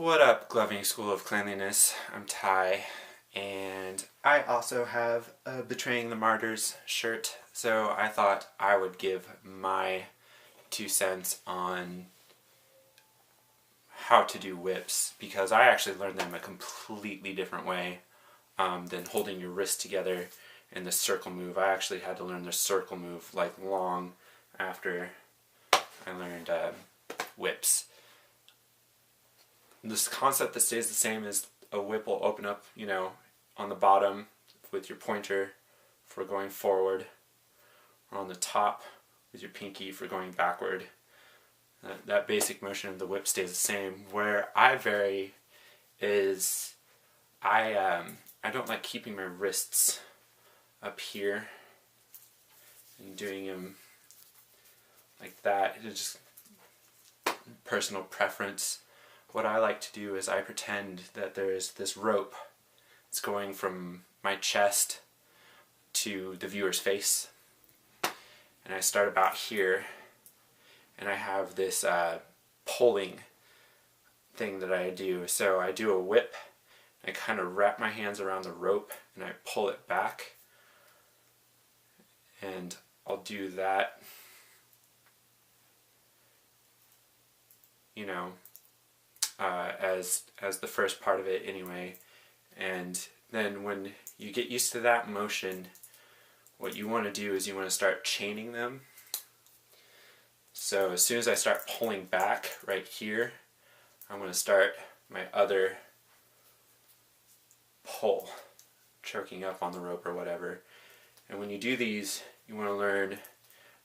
What up, Gloving School of Cleanliness? I'm Ty, and I also have a Betraying the Martyrs shirt, so I thought I would give my 2 cents on how to do whips, because I actually learned them a completely different way than holding your wrist together in the circle move. I actually had to learn the circle move like long after I learned whips. This concept that stays the same is a whip will open up, on the bottom with your pointer for going forward, or on the top with your pinky for going backward. That basic motion of the whip stays the same. Where I vary is I don't like keeping my wrists up here and doing them like that. It's just personal preference. What I like to do is I pretend that there is this rope. It's going from my chest to the viewer's face. And I start about here, and I have this pulling thing that I do. So I do a whip, I kind of wrap my hands around the rope, and I pull it back. And I'll do that, as the first part of it anyway. And then when you get used to that motion, what you want to do is you want to start chaining them. So as soon as I start pulling back right here, I'm going to start my other pull, choking up on the rope or whatever. And when you do these, you want to learn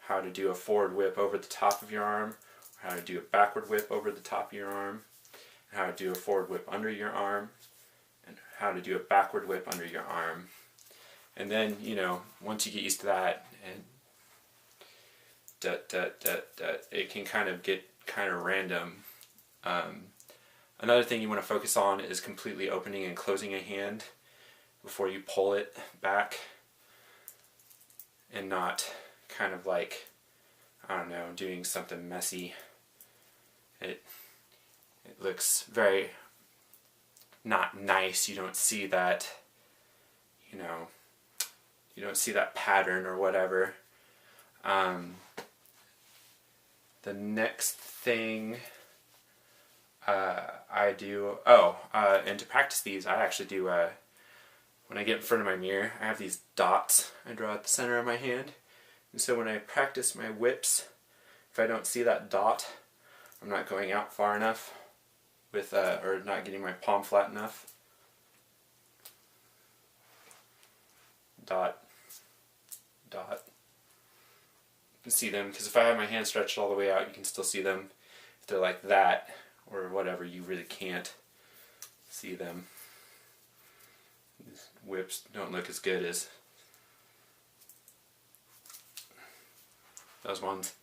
how to do a forward whip over the top of your arm, or how to do a backward whip over the top of your arm, and how to do a forward whip under your arm, and how to do a backward whip under your arm. And then, once you get used to that, and it can kind of get kind of random. Another thing you want to focus on is completely opening and closing a hand before you pull it back, and not kind of like, doing something messy. It looks very not nice. You don't see that, you don't see that pattern or whatever. The next thing I do, and to practice these, I actually do, when I get in front of my mirror, I have these dots I draw at the center of my hand. And so when I practice my whips, if I don't see that dot, I'm not going out far enough with, or not getting my palm flat enough. Dot, dot. You can see them, because if I have my hand stretched all the way out, you can still see them. If they're like that, or whatever, you really can't see them. These whips don't look as good as those ones.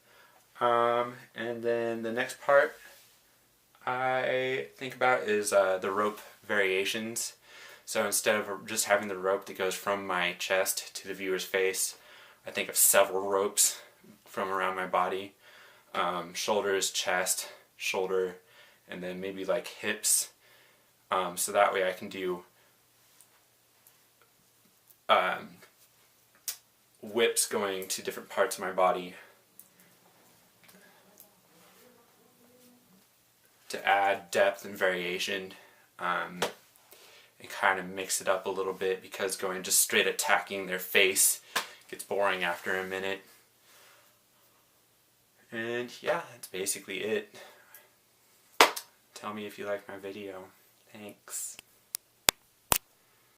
And then the next part I think about is the rope variations. So instead of just having the rope that goes from my chest to the viewer's face, I think of several ropes from around my body. Shoulders, chest, shoulder, and then maybe like hips. So that way I can do whips going to different parts of my body to add depth and variation, and kind of mix it up a little bit, because going just straight attacking their face gets boring after a minute. And yeah, that's basically it. Tell me if you like my video. Thanks.